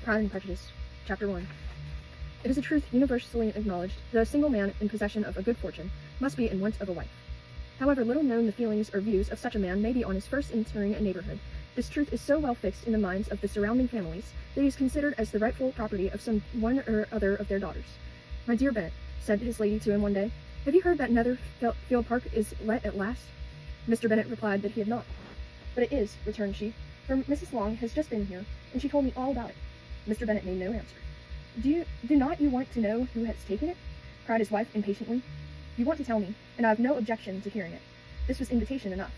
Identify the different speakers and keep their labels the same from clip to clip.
Speaker 1: Pride and Prejudice, Chapter 1. It is a truth universally acknowledged that a single man in possession of a good fortune must be in want of a wife. However little known the feelings or views of such a man may be on his first entering a neighborhood, this truth is so well fixed in the minds of the surrounding families that he is considered as the rightful property of some one or other of their daughters. "My dear Bennet," said his lady to him one day, "have you heard that Netherfield Park is let at last?" Mr. Bennet replied that he had not. "But it is," returned she, "for Mrs. Long has just been here, and she told me all about it." Mr. Bennet made no answer. Do not you want to know who has taken it?" cried his wife impatiently. "You want to tell me, and I have no objection to hearing it." This was invitation enough.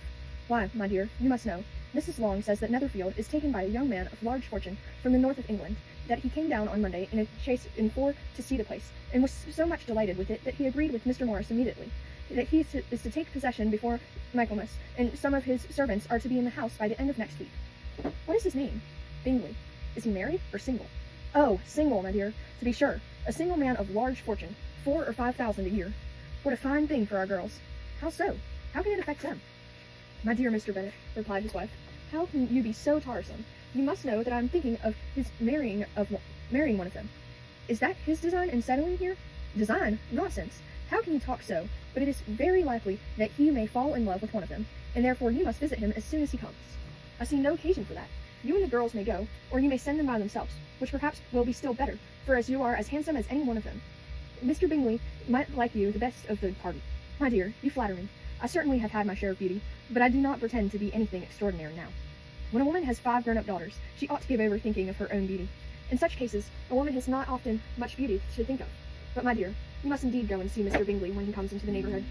Speaker 1: "Why, my dear, you must know. Mrs. Long says that Netherfield is taken by a young man of large fortune from the north of England, that he came down on Monday in a chaise in 4 to see the place, and was so much delighted with it that he agreed with Mr. Morris immediately, that he is to take possession before Michaelmas, and some of his servants are to be in the house by the end of next week." "What is his name?" "Bingley." "Is he married or single?" "Oh, single, my dear, to be sure. A single man of large fortune, 4,000 or 5,000 a year. What a fine thing for our girls." "How so? How can it affect them?" "My dear Mr. Bennet," replied his wife, "how can you be so tiresome? You must know that I am thinking of his marrying one of them." "Is that his design in settling here?" "Design? Nonsense! How can you talk so? But it is very likely that he may fall in love with one of them, and therefore you must visit him as soon as he comes." "I see no occasion for that. You and the girls may go, or you may send them by themselves, which perhaps will be still better, for as you are as handsome as any one of them, Mr. Bingley might like you the best of the party." "My dear, you flatter me. I certainly have had my share of beauty, but I do not pretend to be anything extraordinary now. When a woman has 5 grown-up daughters, she ought to give over thinking of her own beauty. In such cases, a woman has not often much beauty to think of. But, my dear, you must indeed go and see Mr. Bingley when he comes into the neighborhood.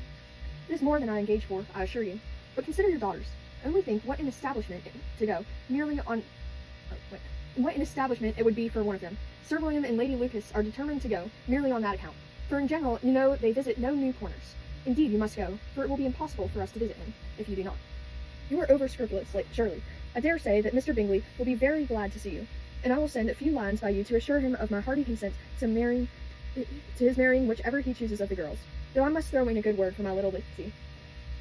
Speaker 1: It is more than I engage for, I assure you. But consider your daughters. Only think what an establishment to go merely on... what an establishment it would be for one of them. Sir William and Lady Lucas are determined to go merely on that account, for in general, you know, they visit no new corners. Indeed, you must go, for it will be impossible for us to visit him, if you do not. You are over-scrupulous, surely. I dare say that Mr. Bingley will be very glad to see you, and I will send a few lines by you to assure him of my hearty consent to his marrying whichever he chooses of the girls, though I must throw in a good word for my little Lizzie.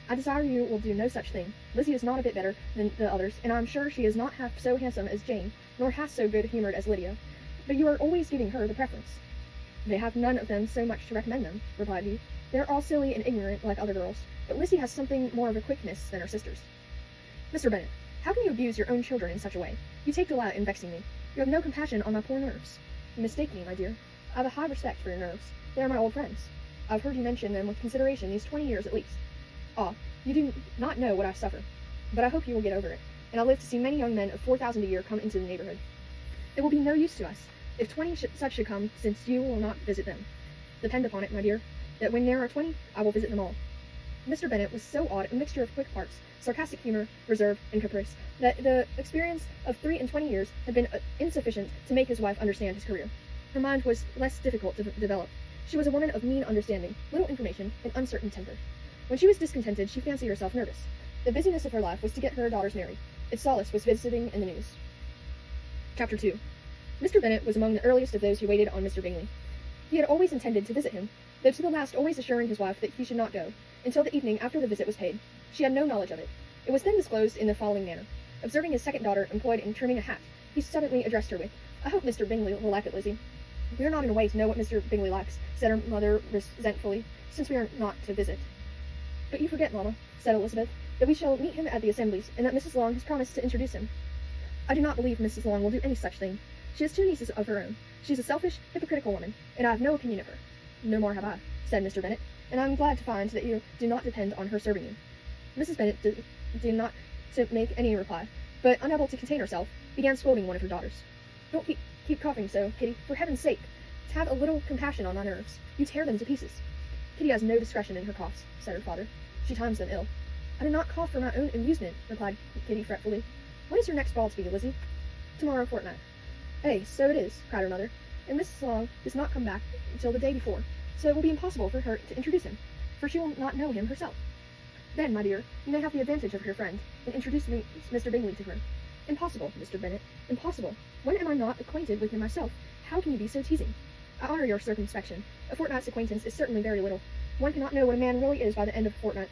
Speaker 1: I desire you will do no such thing. Lizzie is not a bit better than the others, and I am sure she is not half so handsome as Jane, nor half so good-humoured as Lydia, but you are always giving her the preference." "They have none of them so much to recommend them," replied he. "They are all silly and ignorant like other girls, but Lizzie has something more of a quickness than her sisters." "Mr. Bennet, how can you abuse your own children in such a way? You take delight in vexing me. You have no compassion on my poor nerves." "You mistake me, my dear. I have a high respect for your nerves. They are my old friends. I have heard you mention them with consideration these 20 years at least. Ah, you do not know what I suffer, but I hope you will get over it, and I live to see many young men of 4,000 a year come into the neighborhood. It will be no use to us if 20 such should come, since you will not visit them. Depend upon it, my dear, that when there are 20, I will visit them all." Mr. Bennet was so odd a mixture of quick parts, sarcastic humor, reserve, and caprice, that the experience of 23 years had been insufficient to make his wife understand his career. Her mind was less difficult to develop. She was a woman of mean understanding, little information, and uncertain temper. When she was discontented, she fancied herself nervous. The busyness of her life was to get her daughters married. Its solace was visiting and the news. Chapter 2. Mr. Bennet was among the earliest of those who waited on Mr. Bingley. He had always intended to visit him, though to the last always assuring his wife that he should not go, until the evening after the visit was paid. She had no knowledge of it. It was then disclosed in the following manner. Observing his second daughter employed in trimming a hat, he suddenly addressed her with, "I hope Mr. Bingley will like it, Lizzie." "We are not in a way to know what Mr. Bingley likes," said her mother resentfully, "since we are not to visit." "But you forget, mamma," said Elizabeth, "that we shall meet him at the assemblies, and that Mrs. Long has promised to introduce him." "I do not believe Mrs. Long will do any such thing. She has 2 nieces of her own. She is a selfish, hypocritical woman, and I have no opinion of her." "No more have I," said Mr. Bennet, "and I am glad to find that you do not depend on her serving you." Mrs. Bennet did not to make any reply, but, unable to contain herself, began scolding one of her daughters. "Don't keep coughing so, Kitty, for heaven's sake. Have a little compassion on my nerves. You tear them to pieces." "Kitty has no discretion in her coughs," said her father. "She times them ill." "I do not cough for my own amusement," replied Kitty fretfully. "When is your next ball to be, Lizzie?" "Tomorrow fortnight." "Eh, so it is," cried her mother, "and Mrs. Long does not come back until the day before, so it will be impossible for her to introduce him, for she will not know him herself." "Then, my dear, you may have the advantage of your friend, and introduce Mr. Bingley to her." "Impossible, Mr. Bennet, impossible. When am I not acquainted with him myself? How can you be so teasing? I honor your circumspection. A fortnight's acquaintance is certainly very little. One cannot know what a man really is by the end of a fortnight.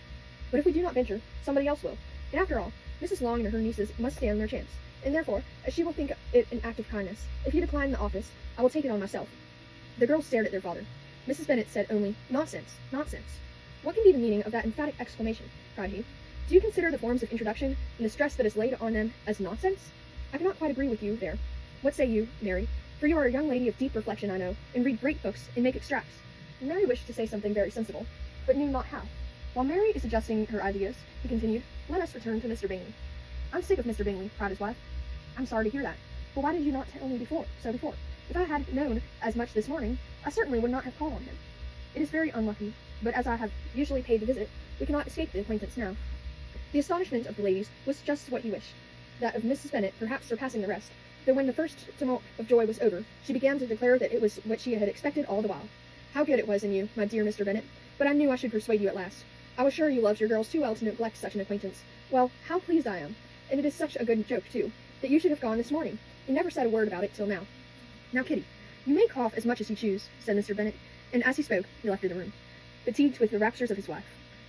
Speaker 1: But if we do not venture, somebody else will. And after all, Mrs. Long and her nieces must stand their chance. and therefore, as she will think it an act of kindness, if you decline the office, I will take it on myself." The girls stared at their father. Mrs. Bennet said only, "Nonsense, nonsense." "What can be the meaning of that emphatic exclamation?" cried he. "Do you consider the forms of introduction and the stress that is laid on them as nonsense? I cannot quite agree with you there. What say you, Mary? For you are a young lady of deep reflection, I know, and read great books, and make extracts." Mary wished to say something very sensible, but knew not how. "While Mary is adjusting her ideas," he continued, "let us return to Mr. Bingley." "I'm sick of Mr. Bingley," cried his wife. "I'm sorry to hear that. But why did you not tell me before? If I had known as much this morning, I certainly would not have called on him. It is very unlucky, but as I have usually paid the visit, we cannot escape the acquaintance now." The astonishment of the ladies was just what he wished, that of Mrs. Bennet perhaps surpassing the rest, though when the first tumult of joy was over, she began to declare that it was what she had expected all the while. "How good it was in you, my dear Mr. Bennet, but I knew I should persuade you at last. I was sure you loved your girls too well to neglect such an acquaintance. Well, how pleased I am, and it is such a good joke, too, that you should have gone this morning, and never said a word about it till now. Now, Kitty, you may cough as much as you choose," said Mr. Bennet, and as he spoke, he left the room, fatigued with the raptures of his wife.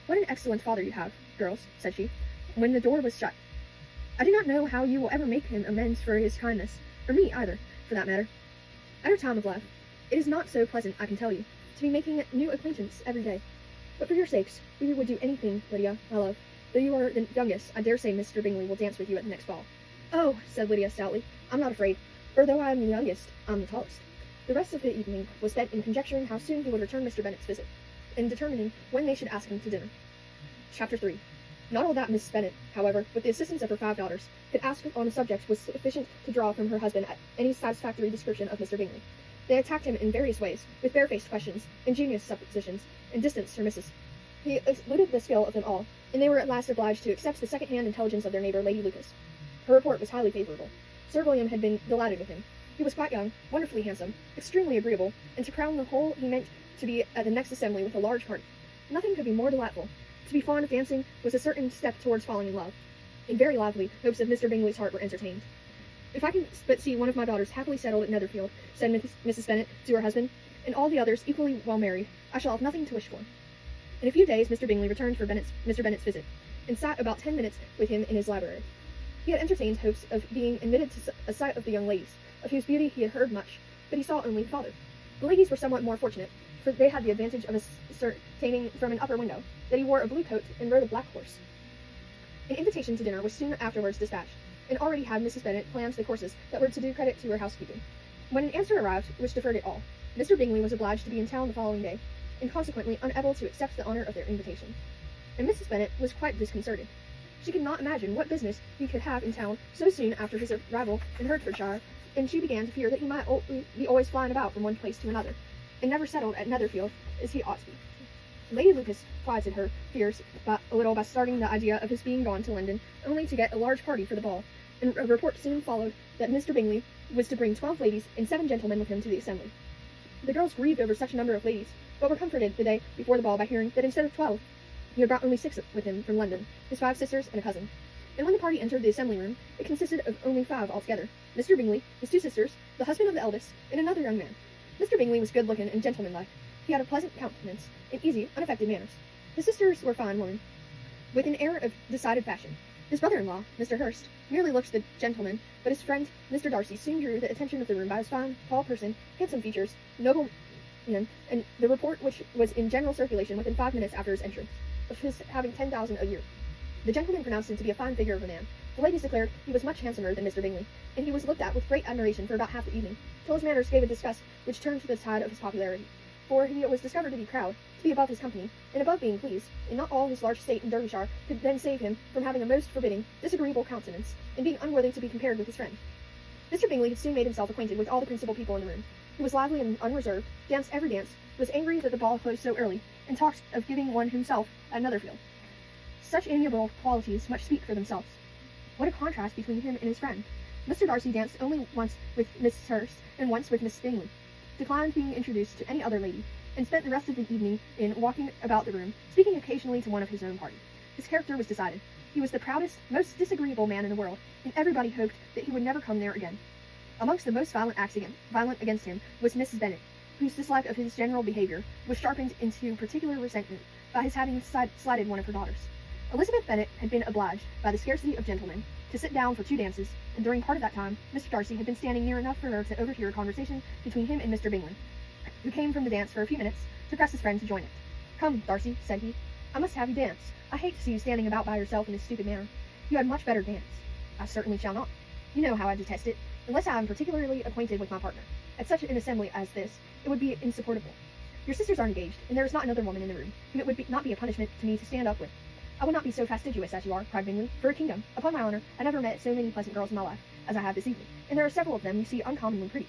Speaker 1: "What an excellent father you have, girls," said she, when the door was shut. "I do not know how you will ever make him amends for his kindness, or me either, for that matter. At our time of life, it is not so pleasant, I can tell you, to be making a new acquaintance every day. But for your sakes, we would do anything, Lydia, my love. Though you are the youngest, I dare say Mr. Bingley will dance with you at the next ball." "Oh," said Lydia stoutly, "I'm not afraid, for though I am the youngest, I'm the tallest." The rest of the evening was spent in conjecturing how soon he would return Mr. Bennet's visit, and determining when they should ask him to dinner. Chapter 3. Not all that Miss Bennet, however, with the assistance of her 5 daughters, could ask on a subject was sufficient to draw from her husband any satisfactory description of Mr. Bingley. They attacked him in various ways, with barefaced questions, ingenious suppositions, and distant surmises. He eluded the skill of them all, and they were at last obliged to accept the second-hand intelligence of their neighbour, Lady Lucas. Her report was highly favourable. Sir William had been delighted with him. He was quite young, wonderfully handsome, extremely agreeable, and to crown the whole he meant to be at the next assembly with a large party. Nothing could be more delightful. To be fond of dancing was a certain step towards falling in love, and very lively hopes of Mr. Bingley's heart were entertained. "If I can but see one of my daughters happily settled at Netherfield," said Mrs. Bennet to her husband, "and all the others equally well married, I shall have nothing to wish for." In a few days Mr. Bingley returned for Mr. Bennet's visit, and sat about 10 minutes with him in his library. He had entertained hopes of being admitted to a sight of the young ladies, of whose beauty he had heard much, but he saw only father. The ladies were somewhat more fortunate, for they had the advantage of ascertaining from an upper window that he wore a blue coat and rode a black horse. An invitation to dinner was soon afterwards dispatched, and already had Mrs. Bennet planned the courses that were to do credit to her housekeeping. When an answer arrived which deferred it all, Mr. Bingley was obliged to be in town the following day, and consequently unable to accept the honour of their invitation. And Mrs. Bennet was quite disconcerted. She could not imagine what business he could have in town so soon after his arrival in Hertfordshire, and she began to fear that he might be always flying about from one place to another, and never settled at Netherfield as he ought to be. Lady Lucas quieted her fears a little by starting the idea of his being gone to London, only to get a large party for the ball, and a report soon followed that Mr. Bingley was to bring 12 ladies and 7 gentlemen with him to the assembly. The girls grieved over such a number of ladies, but were comforted the day before the ball by hearing that instead of 12, he had brought only 6 with him from London, his 5 sisters and a cousin. And when the party entered the assembly room, it consisted of only 5 altogether: Mr. Bingley, his 2 sisters, the husband of the eldest, and another young man. Mr. Bingley was good-looking and gentlemanlike. He had a pleasant countenance and easy, unaffected manners. His sisters were fine women, with an air of decided fashion. His brother-in-law, Mr. Hurst, merely looked the gentleman, but his friend, Mr. Darcy, soon drew the attention of the room by his fine, tall person, handsome features, noble mien, and the report which was in general circulation within 5 minutes after his entrance, of his having 10,000 a year. The gentleman pronounced him to be a fine figure of a man. The ladies declared he was much handsomer than Mr. Bingley, and he was looked at with great admiration for about half the evening, till his manners gave a disgust which turned the tide of his popularity. For he was discovered to be proud, to be above his company, and above being pleased, and not all his large estate in Derbyshire could then save him from having a most forbidding, disagreeable countenance, and being unworthy to be compared with his friend. Mr. Bingley had soon made himself acquainted with all the principal people in the room. He was lively and unreserved, danced every dance, was angry that the ball closed so early, and talked of giving one himself at Netherfield. Such amiable qualities much speak for themselves. What a contrast between him and his friend! Mr. Darcy danced only once with Miss Hurst, and once with Miss Bingley, declined being introduced to any other lady, and spent the rest of the evening in walking about the room, speaking occasionally to one of his own party. His character was decided. He was the proudest, most disagreeable man in the world, and everybody hoped that he would never come there again. Amongst the most violent against him was Mrs. Bennet, whose dislike of his general behaviour was sharpened into particular resentment by his having slighted one of her daughters. Elizabeth Bennet had been obliged, by the scarcity of gentlemen, to sit down for 2 dances, and during part of that time, Mr. Darcy had been standing near enough for her to overhear a conversation between him and Mr. Bingley, who came from the dance for a few minutes to press his friend to join it. "Come, Darcy," said he. "I must have you dance. I hate to see you standing about by yourself in this stupid manner. You had much better dance." "I certainly shall not. You know how I detest it, unless I am particularly acquainted with my partner. At such an assembly as this, it would be insupportable. Your sisters are engaged, and there is not another woman in the room whom it would not be a punishment to me to stand up with." "I would not be so fastidious as you are," cried Bingley. "For a kingdom, upon my honor, I never met so many pleasant girls in my life as I have this evening, and there are several of them you see uncommonly pretty."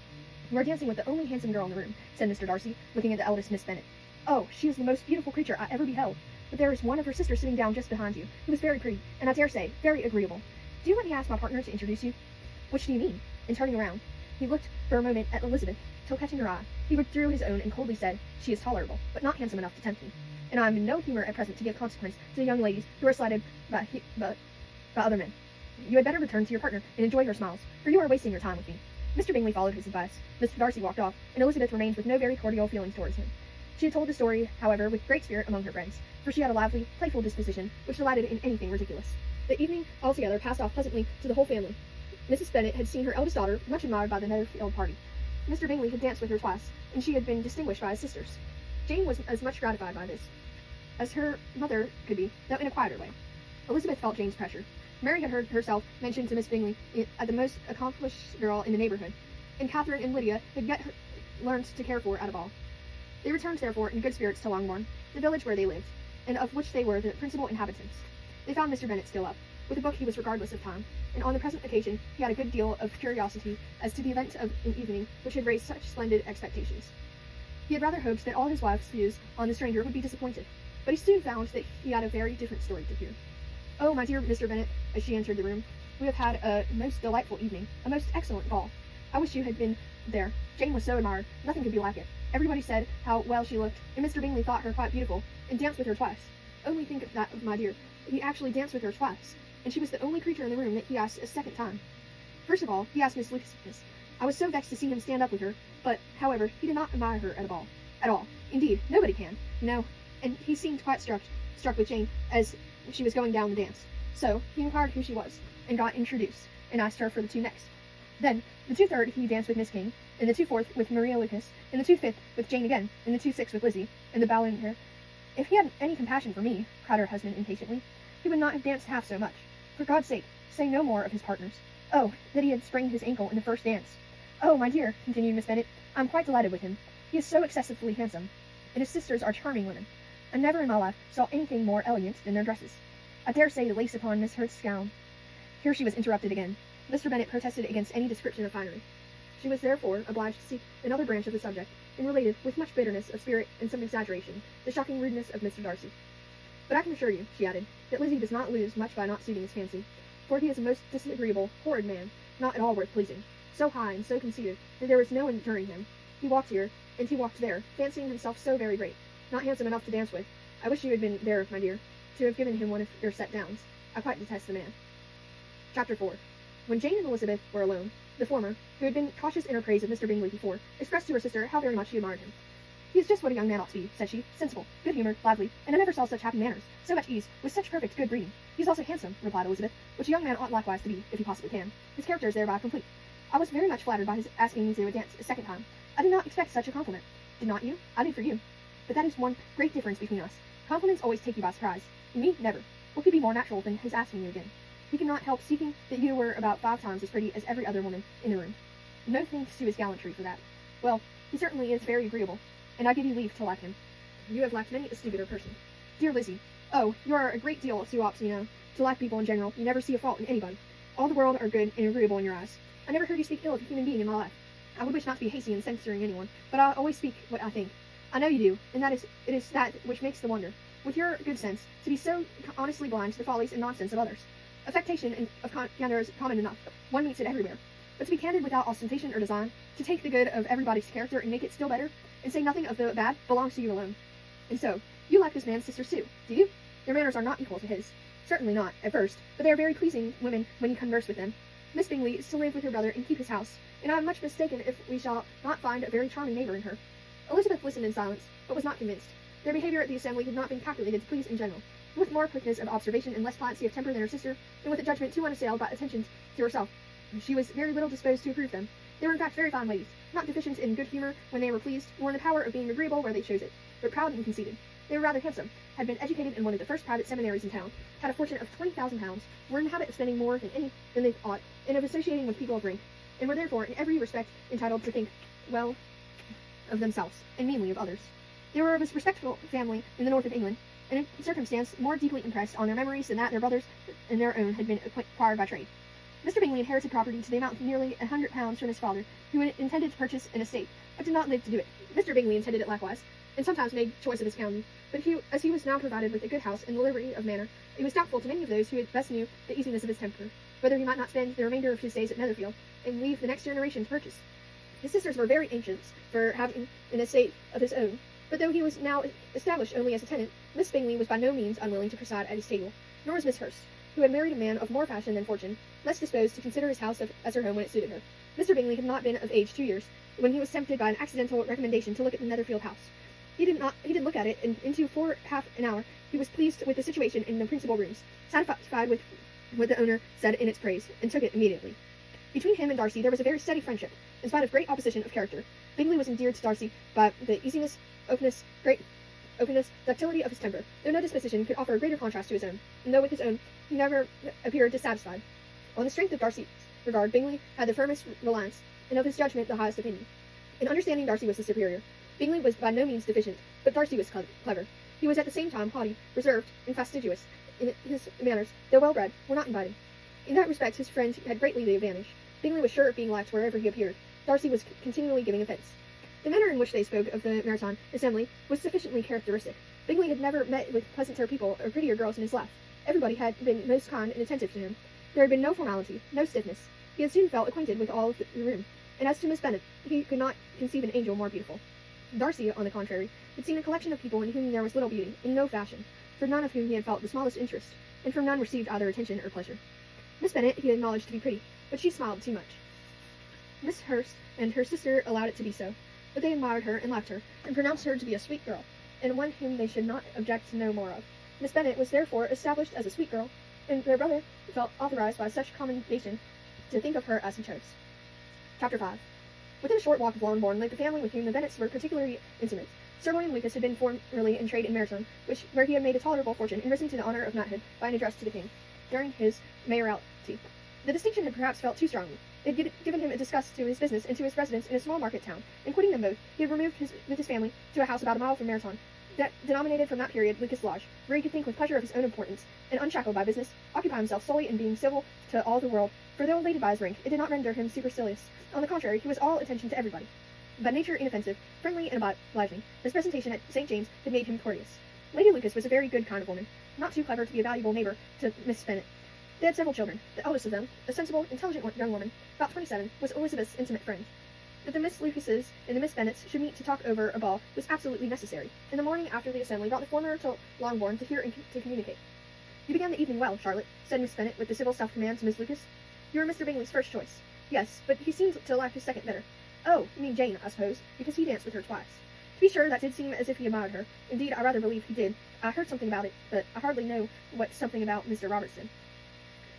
Speaker 1: "You are dancing with the only handsome girl in the room," said Mr. Darcy, looking at the eldest Miss Bennet. "Oh, she is the most beautiful creature I ever beheld. But there is one of her sisters sitting down just behind you, who is very pretty, and I dare say, very agreeable. Do you let me ask my partner to introduce you?" "Which do you mean?" And turning around, he looked for a moment at Elizabeth, till catching her eye, he withdrew his own and coldly said, "She is tolerable, but not handsome enough to tempt me, and I am in no humor at present to give consequence to the young ladies who are slighted by other men. You had better return to your partner and enjoy her smiles, for you are wasting your time with me." Mr. Bingley followed his advice. Mr. Darcy walked off, and Elizabeth remained with no very cordial feelings towards him. She had told the story, however, with great spirit among her friends, for she had a lively, playful disposition, which delighted in anything ridiculous. The evening altogether passed off pleasantly to the whole family. Mrs. Bennet had seen her eldest daughter much admired by the Netherfield party. Mr. Bingley had danced with her twice, and she had been distinguished by his sisters. Jane was as much gratified by this as her mother could be, though in a quieter way. Elizabeth felt Jane's pressure. Mary had heard herself mentioned to Miss Bingley as the most accomplished girl in the neighbourhood, and Catherine and Lydia had learned to care for at a ball. They returned, therefore, in good spirits to Longbourn, the village where they lived, and of which they were the principal inhabitants. They found Mr. Bennet still up. With a book he was regardless of time, and on the present occasion he had a good deal of curiosity as to the event of an evening which had raised such splendid expectations. He had rather hoped that all his wife's views on the stranger would be disappointed, but he soon found that he had a very different story to hear. "Oh, my dear Mr. Bennet," as she entered the room, "we have had a most delightful evening, a most excellent ball. I wish you had been there. Jane was so admired, nothing could be like it. Everybody said how well she looked, and Mr. Bingley thought her quite beautiful, and danced with her twice. Only think of that, my dear. He actually danced with her twice, and she was the only creature in the room that he asked a second time. First of all, he asked Miss Lucas. I was so vexed to see him stand up with her, but, however, he did not admire her at all. Indeed, nobody can, you know, and he seemed quite struck with Jane as she was going down the dance. So he inquired who she was, and got introduced, and asked her for the 2 next. Then, the 2/3 he danced with Miss King, and the 2/4 with Maria Lucas, and the 2/5 with Jane again, and the 2/6 with Lizzie, and the ballinger. If he had any compassion for me, cried her husband impatiently, he would not have danced half so much. For God's sake, say no more of his partners. Oh, that he had sprained his ankle in the first dance. Oh, my dear, continued Miss Bennet, I am quite delighted with him. He is so excessively handsome, and his sisters are charming women. I never in my life saw anything more elegant than their dresses. I dare say the lace upon Miss Hurst's gown." Here she was interrupted again. Mr. Bennet protested against any description of finery. She was therefore obliged to seek another branch of the subject, and related, with much bitterness of spirit and some exaggeration, the shocking rudeness of Mr. Darcy. "But I can assure you," she added, "that Lizzie does not lose much by not suiting his fancy, for he is a most disagreeable, horrid man, not at all worth pleasing, so high and so conceited that there is no enduring him. He walked here, and he walked there, fancying himself so very great, not handsome enough to dance with. I wish you had been there, my dear, to have given him one of your set downs. I quite detest the man." Chapter 4. When Jane and Elizabeth were alone, the former, who had been cautious in her praise of Mr. Bingley before, expressed to her sister how very much she admired him. "He is just what a young man ought to be," said she, "sensible, good-humoured, lively, and I never saw such happy manners, so much ease, with such perfect good breeding. He is also handsome," replied Elizabeth, "which a young man ought likewise to be, if he possibly can. His character is thereby complete. I was very much flattered by his asking me to dance a second time. I did not expect such a compliment. Did not you? I did for you. But that is one great difference between us. Compliments always take you by surprise, and me never. What could be more natural than his asking you again? He could not help seeing that you were about 5 times as pretty as every other woman in the room. No thanks to his gallantry for that. Well, he certainly is very agreeable, and I give you leave to like him. You have lacked many a stupider person. Dear Lizzie, oh, you are a great deal too apt, you know, to like people in general. You never see a fault in anybody. All the world are good and agreeable in your eyes. I never heard you speak ill of a human being in my life. I would wish not to be hasty in censuring anyone, but I always speak what I think. I know you do, and it is that which makes the wonder, with your good sense, to be so honestly blind to the follies and nonsense of others. Affectation of candor is common enough. One meets it everywhere. But to be candid without ostentation or design, to take the good of everybody's character and make it still better, and say nothing of the bad, belongs to you alone. And so, you like this man's sisters too, do you? Their manners are not equal to his. Certainly not, at first, but they are very pleasing women when you converse with them. Miss Bingley is to live with her brother and keep his house, and I am much mistaken if we shall not find a very charming neighbour in her. Elizabeth listened in silence, but was not convinced. Their behaviour at the assembly had not been calculated to please in general. with more quickness of observation and less pliancy of temper than her sister, and with a judgment too unassailed by attentions to herself. She was very little disposed to approve them. They were in fact very fine ladies, not deficient in good humor when they were pleased, nor in the power of being agreeable where they chose it, but proud and conceited. They were rather handsome, had been educated in one of the first private seminaries in town, had a fortune of 20,000 pounds, were in the habit of spending more than they ought, and of associating with people of rank, and were therefore in every respect entitled to think well of themselves, and meanly of others. They were of a respectable family in the north of England, and in circumstance more deeply impressed on their memories than that their brothers and their own had been acquired by trade. Mr. Bingley inherited property to the amount of nearly £100 from his father, who had intended to purchase an estate, but did not live to do it. Mr. Bingley intended it likewise, and sometimes made choice of his county, but as he was now provided with a good house and liberty of manner, it was doubtful to many of those who best knew the easiness of his temper, whether he might not spend the remainder of his days at Netherfield, and leave the next generation to purchase. His sisters were very anxious for having an estate of his own, but though he was now established only as a tenant, Miss Bingley was by no means unwilling to preside at his table, nor was Miss Hurst, who had married a man of more fashion than fortune, less disposed to consider his house as her home when it suited her. Mr. Bingley had not been of age 2 years, when he was tempted by an accidental recommendation to look at the Netherfield house. He did look at it, and into half an hour he was pleased with the situation in the principal rooms, satisfied with what the owner said in its praise, and took it immediately. Between him and Darcy there was a very steady friendship, in spite of great opposition of character. Bingley was endeared to Darcy by the easiness, openness, ductility of his temper, though no disposition could offer a greater contrast to his own, and though with his own he never appeared dissatisfied. On the strength of Darcy's regard, Bingley had the firmest reliance, and of his judgment the highest opinion. In understanding, Darcy was the superior. Bingley was by no means deficient, but Darcy was clever. He was at the same time haughty, reserved, and fastidious, and his manners, though well-bred, were not inviting. In that respect his friend had greatly the advantage. Bingley was sure of being liked wherever he appeared. Darcy was continually giving offence. The manner in which they spoke of the Maritime Assembly was sufficiently characteristic. Bingley had never met with pleasanter people or prettier girls in his life. Everybody had been most kind and attentive to him. There had been no formality, no stiffness. He had soon felt acquainted with all of the room, and as to Miss Bennet, he could not conceive an angel more beautiful. Darcy, on the contrary, had seen a collection of people in whom there was little beauty, and no fashion, for none of whom he had felt the smallest interest, and from none received either attention or pleasure. Miss Bennet he acknowledged to be pretty, but she smiled too much. Miss Hurst and her sister allowed it to be so, but they admired her and liked her, and pronounced her to be a sweet girl, and one whom they should not object to know more of. Miss Bennet was therefore established as a sweet girl, and their brother felt authorized by such commendation to think of her as he chose. Chapter 5. Within a short walk of Longbourn lived a family with whom the Bennets were particularly intimate. Sir William Lucas had been formerly in trade in Meryton, where he had made a tolerable fortune and risen to the honour of knighthood by an address to the king during his mayoralty. The distinction had perhaps felt too strongly. It had given him a disgust to his business and to his residence in a small market town, and quitting them both, he had removed with his family to a house about a mile from Meryton, denominated from that period Lucas Lodge, where he could think with pleasure of his own importance, and unshackled by business, occupy himself solely in being civil to all the world, for though elated by his rank, it did not render him supercilious. On the contrary, he was all attention to everybody. By nature inoffensive, friendly, and obliging, his presentation at St. James had made him courteous. Lady Lucas was a very good kind of woman, not too clever to be a valuable neighbour to Miss Bennet. They had several children. The eldest of them, a sensible, intelligent young woman, about 27, was Elizabeth's intimate friend. That the Miss Lucases and the Miss Bennets should meet to talk over a ball was absolutely necessary, and the morning after the assembly brought the former to Longbourn to hear and to communicate. "You began the evening well, Charlotte," said Miss Bennet with the civil self-command to Miss Lucas. "You were Mr. Bingley's first choice." "Yes, but he seemed to like his second better." "Oh, you mean Jane, I suppose, because he danced with her twice." "To be sure, that did seem as if he admired her. Indeed, I rather believe he did. I heard something about it, but I hardly know what something about Mr. Robertson."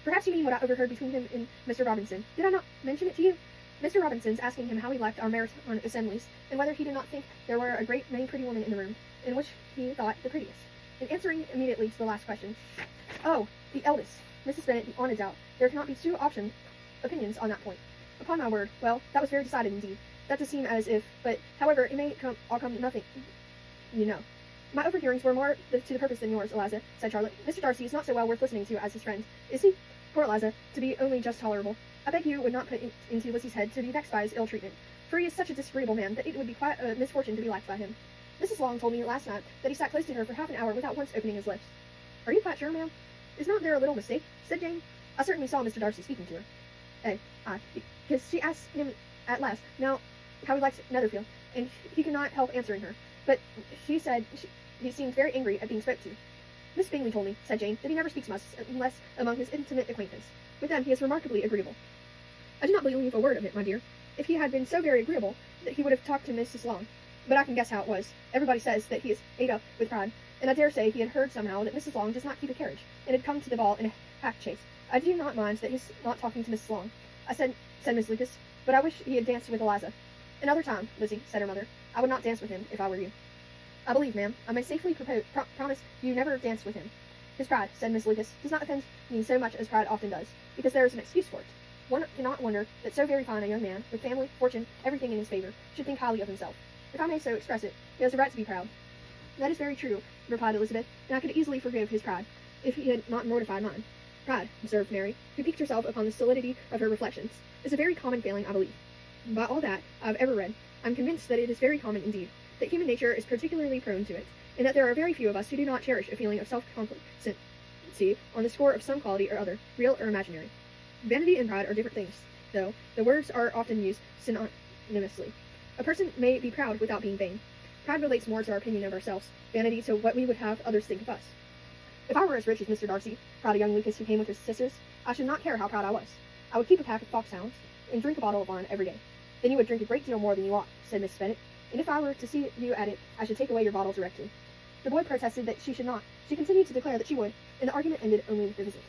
Speaker 1: "Perhaps you mean what I overheard between him and Mr. Robinson. Did I not mention it to you? Mr. Robinson's asking him how he liked our Meryton assemblies, and whether he did not think there were a great many pretty women in the room, and which he thought the prettiest. In answering immediately to the last question, "Oh, the eldest, Mrs. Bennet, beyond a doubt. There cannot be two opinions on that point." "Upon my word, well, that was very decided indeed. That does seem as if, but, however, it may all come nothing, you know." "My overhearings were more to the purpose than yours, Eliza," said Charlotte. "Mr. Darcy is not so well worth listening to as his friend, is he?" "Poor Eliza, to be only just tolerable. I beg you would not put it into Lissy's head to be vexed by his ill treatment, for he is such a disagreeable man that it would be quite a misfortune to be liked by him. Mrs. Long told me last night that he sat close to her for half an hour without once opening his lips." "Are you quite sure, ma'am?" "Is not there a little mistake?" said Jane. "I certainly saw Mr. Darcy speaking to her." Because she asked him at last now how he liked Netherfield, and he could not help answering her, but she said he seemed very angry at being spoke to." "Miss Bingley told me," said Jane, "that he never speaks much unless among his intimate acquaintance. With them he is remarkably agreeable." "I do not believe a word of it, my dear. If he had been so very agreeable, that he would have talked to Mrs. Long. But I can guess how it was. Everybody says that he is ate up with pride, and I dare say he had heard somehow that Mrs. Long does not keep a carriage, and had come to the ball in a hack chaise. I do not mind that he's not talking to Mrs. Long, said Miss Lucas, but I wish he had danced with Eliza. Another time, Lizzie, said her mother, I would not dance with him if I were you. I believe, ma'am, I may safely promise you never dance with him. His pride, said Miss Lucas, does not offend me so much as pride often does, because there is an excuse for it. One cannot wonder that so very fine a young man, with family, fortune, everything in his favor, should think highly of himself. If I may so express it, he has a right to be proud. That is very true, replied Elizabeth, and I could easily forgive his pride, if he had not mortified mine. Pride, observed Mary, who piqued herself upon the solidity of her reflections, is a very common failing, I believe. By all that I have ever read, I am convinced that it is very common indeed, that human nature is particularly prone to it, and that there are very few of us who do not cherish a feeling of self-complacency on the score of some quality or other, real or imaginary. Vanity and pride are different things, though the words are often used synonymously. A person may be proud without being vain. Pride relates more to our opinion of ourselves, vanity to what we would have others think of us. If I were as rich as Mr. Darcy, cried a young Lucas who came with his sisters, I should not care how proud I was. I would keep a pack of foxhounds, and drink a bottle of wine every day. Then you would drink a great deal more than you ought, said Miss Bennet, and if I were to see you at it, I should take away your bottle directly. The boy protested that she should not. She continued to declare that she would, and the argument ended only with the visit.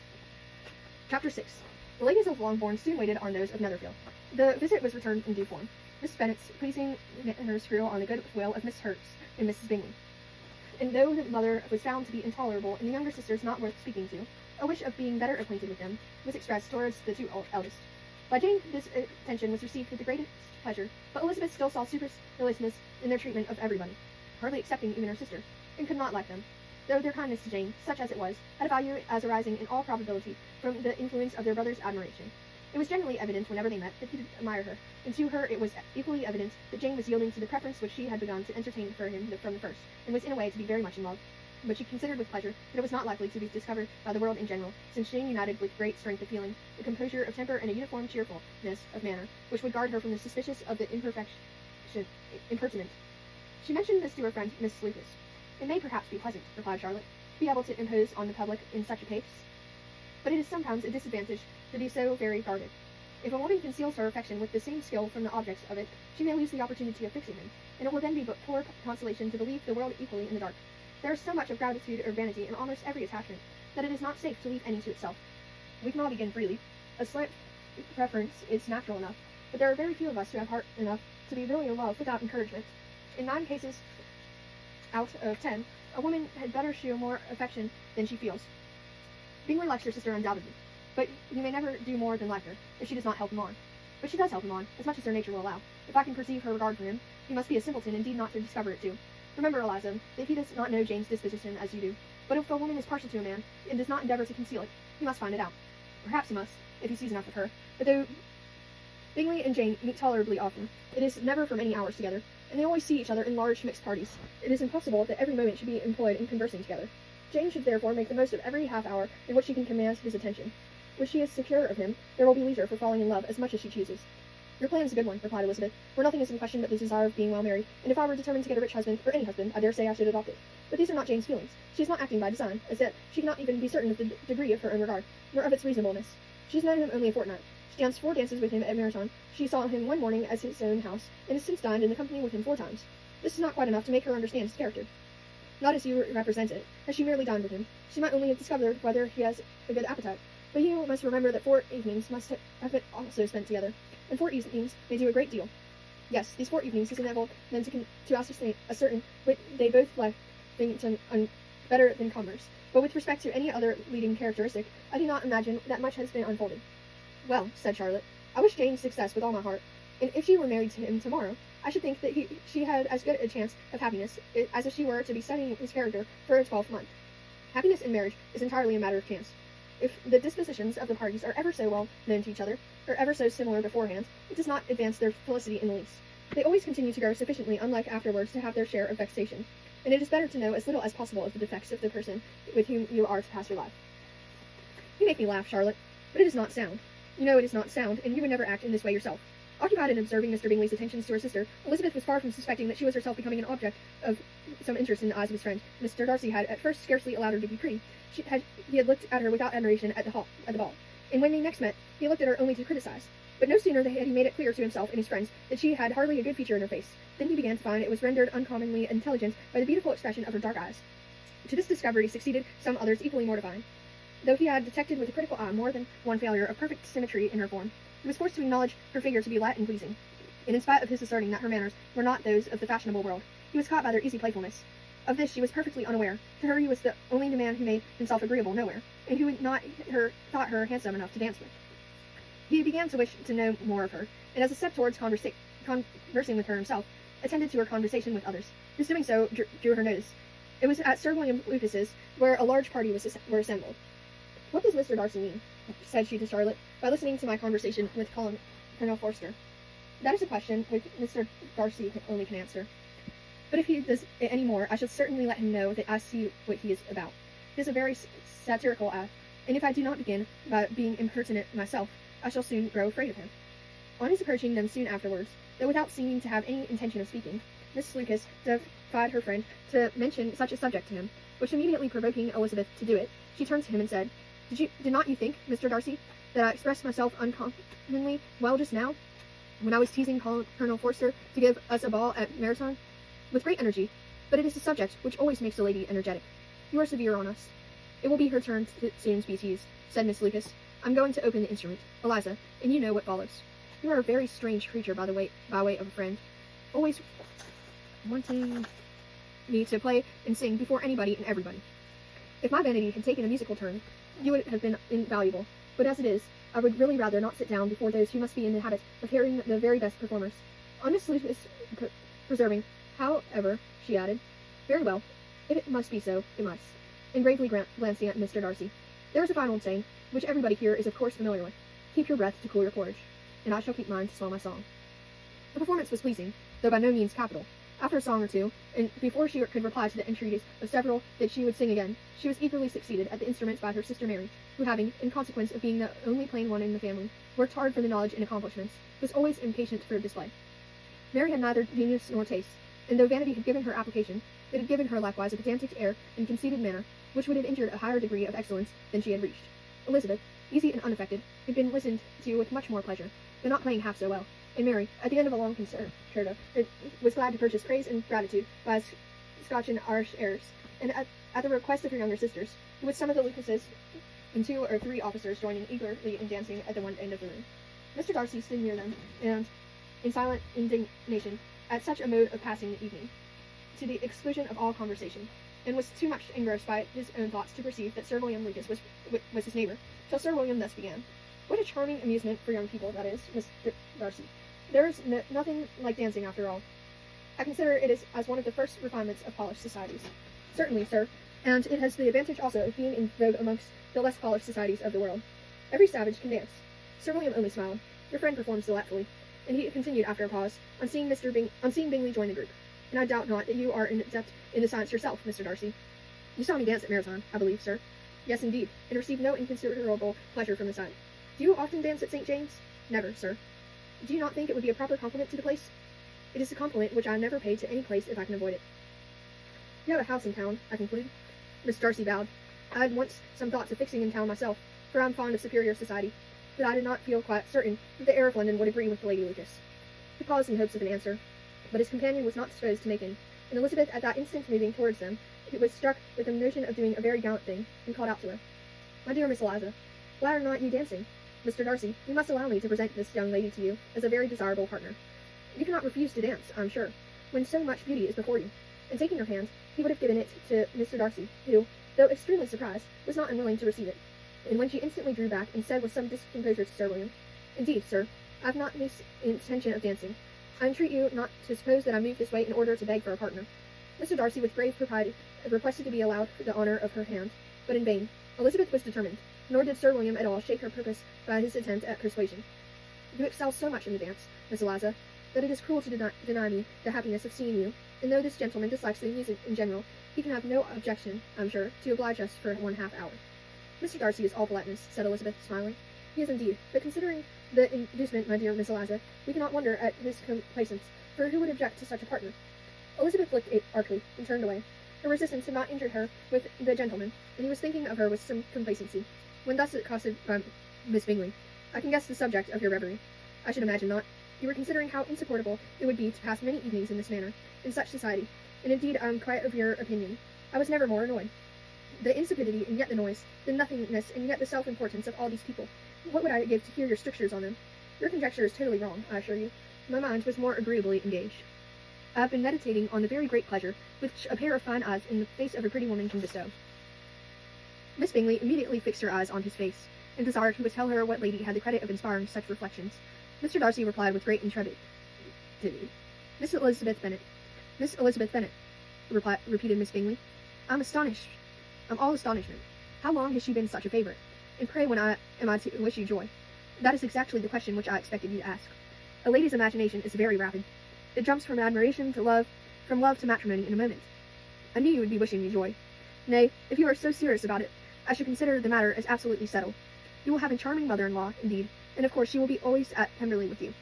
Speaker 1: Chapter 6. The ladies of Longbourn soon waited on those of Netherfield. The visit was returned in due form. Miss Bennet's pleasing manners grew on the good will of Miss Hurst and Mrs. Bingley. And though the mother was found to be intolerable and the younger sisters not worth speaking to, a wish of being better acquainted with them was expressed towards the two eldest. By Jane, this attention was received with the greatest pleasure, but Elizabeth still saw superciliousness in their treatment of everybody, hardly excepting even her sister, and could not like them, though their kindness to Jane, such as it was, had a value as arising in all probability from the influence of their brother's admiration. It was generally evident whenever they met that he did admire her, and to her it was equally evident that Jane was yielding to the preference which she had begun to entertain for him from the first, and was in a way to be very much in love. But she considered with pleasure that it was not likely to be discovered by the world in general, since Jane united with great strength of feeling, a composure of temper, and a uniform cheerfulness of manner, which would guard her from the suspicious of the impertinent. She mentioned this to her friend, Miss Lucas. It may perhaps be pleasant, replied Charlotte, to be able to impose on the public in such a case, but it is sometimes a disadvantage to be so very guarded. If a woman conceals her affection with the same skill from the objects of it, she may lose the opportunity of fixing him, and it will then be but poor consolation to believe the world equally in the dark. There is so much of gratitude or vanity in almost every attachment, that it is not safe to leave any to itself. We can all begin freely. A slight preference is natural enough, but there are very few of us who have heart enough to be really in love without encouragement. In 9 cases out of 10, a woman had better show more affection than she feels. Bingley likes your sister undoubtedly, but you may never do more than like her, if she does not help him on. But she does help him on, as much as her nature will allow. If I can perceive her regard for him, you must be a simpleton indeed not to discover it too. Remember, Eliza, that he does not know Jane's disposition as you do, but if a woman is partial to a man, and does not endeavor to conceal it, he must find it out. Perhaps he must, if he sees enough of her, but though Bingley and Jane meet tolerably often, it is never for many hours together, and they always see each other in large mixed parties. It is impossible that every moment should be employed in conversing together. Jane should therefore make the most of every half hour in which she can command his attention. When she is secure of him, there will be leisure for falling in love as much as she chooses. Your plan is a good one, replied Elizabeth, where nothing is in question but the desire of being well married, and if I were determined to get a rich husband, or any husband, I dare say I should adopt it. But these are not Jane's feelings. She is not acting by design, as that she cannot even be certain of the degree of her own regard, nor of its reasonableness. She has known him only a fortnight. She danced 4 dances with him at Marathon. She saw him one morning at his own house, and has since dined in the company with him 4 times. This is not quite enough to make her understand his character. Not as you represent it, as she merely dined with him. She might only have discovered whether he has a good appetite. But you must remember that 4 evenings must have been also spent together, and 4 evenings may do a great deal. Yes, these 4 evenings is enabled them to ascertain what they both like better than commerce. But with respect to any other leading characteristic, I do not imagine that much has been unfolded. Well, said Charlotte, I wish Jane success with all my heart, and if she were married to him tomorrow, I should think that she had as good a chance of happiness as if she were to be studying his character for a 12th month. Happiness in marriage is entirely a matter of chance. If the dispositions of the parties are ever so well known to each other, or ever so similar beforehand, it does not advance their felicity in the least. They always continue to grow sufficiently unlike afterwards to have their share of vexation, and it is better to know as little as possible of the defects of the person with whom you are to pass your life. You make me laugh, Charlotte, but it is not sound. You know it is not sound, and you would never act in this way yourself. Occupied in observing Mr. Bingley's attentions to her sister, Elizabeth was far from suspecting that she was herself becoming an object of some interest in the eyes of his friend. Mr. Darcy had at first scarcely allowed her to be pretty. He had looked at her without admiration at the ball, and when they next met, he looked at her only to criticize. But no sooner had he made it clear to himself and his friends that she had hardly a good feature in her face, than he began to find it was rendered uncommonly intelligent by the beautiful expression of her dark eyes. To this discovery succeeded some others equally mortifying. Though he had detected with a critical eye more than one failure of perfect symmetry in her form, he was forced to acknowledge her figure to be light and pleasing. And in spite of his asserting that her manners were not those of the fashionable world, he was caught by their easy playfulness. Of this she was perfectly unaware. To her he was the only man who made himself agreeable nowhere, and who thought her handsome enough to dance with. He began to wish to know more of her, and as a step towards conversing with her himself, attended to her conversation with others. His doing so drew her notice. It was at Sir William Lucas's, where a large party were assembled. "What does Mr. Darcy mean," said she to Charlotte, "by listening to my conversation with Colonel Forster?" "That is a question which Mr. Darcy only can answer. But if he does it any more, I shall certainly let him know that I see what he is about. He is a very satirical act, and if I do not begin by being impertinent myself, I shall soon grow afraid of him." On his approaching them soon afterwards, though without seeming to have any intention of speaking, Miss Lucas defied her friend to mention such a subject to him, which immediately provoking Elizabeth to do it, she turned to him and said, Did not you think, Mr. Darcy, that I expressed myself uncommonly well just now, when I was teasing Colonel Forster to give us a ball at Marathon? With great energy, but it is a subject which always makes a lady energetic. You are severe on us. It will be her turn soon to be teased, said Miss Lucas. I'm going to open the instrument, Eliza, and you know what follows. You are a very strange creature by way of a friend, always wanting me to play and sing before anybody and everybody. If my vanity had taken a musical turn, you would have been invaluable, but as it is, I would really rather not sit down before those who must be in the habit of hearing the very best performers. On Miss Lucas preserving, however, she added, Very well, if it must be so, it must, and gravely glancing at Mr. Darcy. There is a fine old saying, which everybody here is of course familiar with, keep your breath to cool your porridge, and I shall keep mine to swell my song. The performance was pleasing, though by no means capital. After a song or two, and before she could reply to the entreaties of several that she would sing again, she was eagerly succeeded at the instruments by her sister Mary, who having, in consequence of being the only plain one in the family, worked hard for the knowledge and accomplishments, was always impatient for display. Mary had neither genius nor taste, and though vanity had given her application, it had given her likewise a pedantic air and conceited manner, which would have injured a higher degree of excellence than she had reached. Elizabeth, easy and unaffected, had been listened to with much more pleasure, though not playing half so well, and Mary, at the end of a long concerto, was glad to purchase praise and gratitude by Scotch and Irish airs, and at the request of her younger sisters, with some of the Lucases and 2 or 3 officers joining eagerly in dancing at the one end of the room. Mr. Darcy stood near them, and, in silent indignation at such a mode of passing the evening, to the exclusion of all conversation, and was too much engrossed by his own thoughts to perceive that Sir William Lucas was his neighbour, till Sir William thus began. What a charming amusement for young people, that is, Mr. Darcy. There is nothing like dancing, after all. I consider it as one of the first refinements of polished societies. Certainly, sir, and it has the advantage also of being in vogue amongst the less polished societies of the world. Every savage can dance. Sir William only smiled. Your friend performs delightfully, and he continued after a pause, on seeing Bingley join the group. And I doubt not that you are an adept in the science yourself, Mr. Darcy. You saw me dance at Marathon, I believe, sir. Yes, indeed, and received no inconsiderable pleasure from the sight. Do you often dance at St. James? Never, sir. Do you not think it would be a proper compliment to the place? It is a compliment which I never pay to any place if I can avoid it. You have a house in town, I conclude. Miss Darcy bowed. I had once some thoughts of fixing in town myself, for I am fond of superior society, but I did not feel quite certain that the air of London would agree with Lady Lucas. He paused in hopes of an answer, but his companion was not disposed to make any, and Elizabeth at that instant moving towards them, was struck with the notion of doing a very gallant thing, and called out to her, My dear Miss Eliza, why are not you dancing? Mr. Darcy, you must allow me to present this young lady to you as a very desirable partner. You cannot refuse to dance, I'm sure, when so much beauty is before you. And taking her hand, he would have given it to Mr. Darcy, who, though extremely surprised, was not unwilling to receive it. And when she instantly drew back and said with some discomposure to Sir William, Indeed, sir, I have not the intention of dancing. I entreat you not to suppose that I moved this way in order to beg for a partner. Mr. Darcy, with grave propriety, requested to be allowed the honour of her hand, but in vain. Elizabeth was determined, nor did Sir William at all shake her purpose by his attempt at persuasion. You excel so much in the dance, Miss Eliza, that it is cruel to deny me the happiness of seeing you, and though this gentleman dislikes the music in general, he can have no objection, I'm sure, to oblige us for 1/2 hour. Mr. Darcy is all politeness, said Elizabeth, smiling. He is indeed, but considering the inducement, my dear Miss Eliza, we cannot wonder at his complaisance, for who would object to such a partner? Elizabeth looked archly, and turned away. Her resistance had not injured her with the gentleman, and he was thinking of her with some complacency, when thus accosted by Miss Bingley. I can guess the subject of your reverie. I should imagine not. You were considering how insupportable it would be to pass many evenings in this manner, in such society, and indeed I am quite of your opinion. I was never more annoyed. The insipidity and yet the noise, the nothingness and yet the self-importance of all these people. What would I give to hear your strictures on them? Your conjecture is totally wrong, I assure you. My mind was more agreeably engaged. I have been meditating on the very great pleasure which a pair of fine eyes in the face of a pretty woman can bestow. Miss Bingley immediately fixed her eyes on his face, and desired he would tell her what lady had the credit of inspiring such reflections. Mr. Darcy replied with great intrepidity. Miss Elizabeth Bennet. Miss Elizabeth Bennet, repeated Miss Bingley. I'm astonished. I'm all astonishment. How long has she been such a favourite? And pray when am I to wish you joy? That is exactly the question which I expected you to ask. A lady's imagination is very rapid. It jumps from admiration to love, from love to matrimony in a moment. I knew you would be wishing me joy. Nay, if you are so serious about it, I should consider the matter as absolutely settled. You will have a charming mother-in-law, indeed, and of course she will be always at Pemberley with you.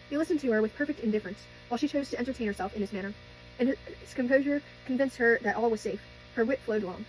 Speaker 1: He listened to her with perfect indifference, while she chose to entertain herself in this manner, and his composure convinced her that all was safe. Her wit flowed along.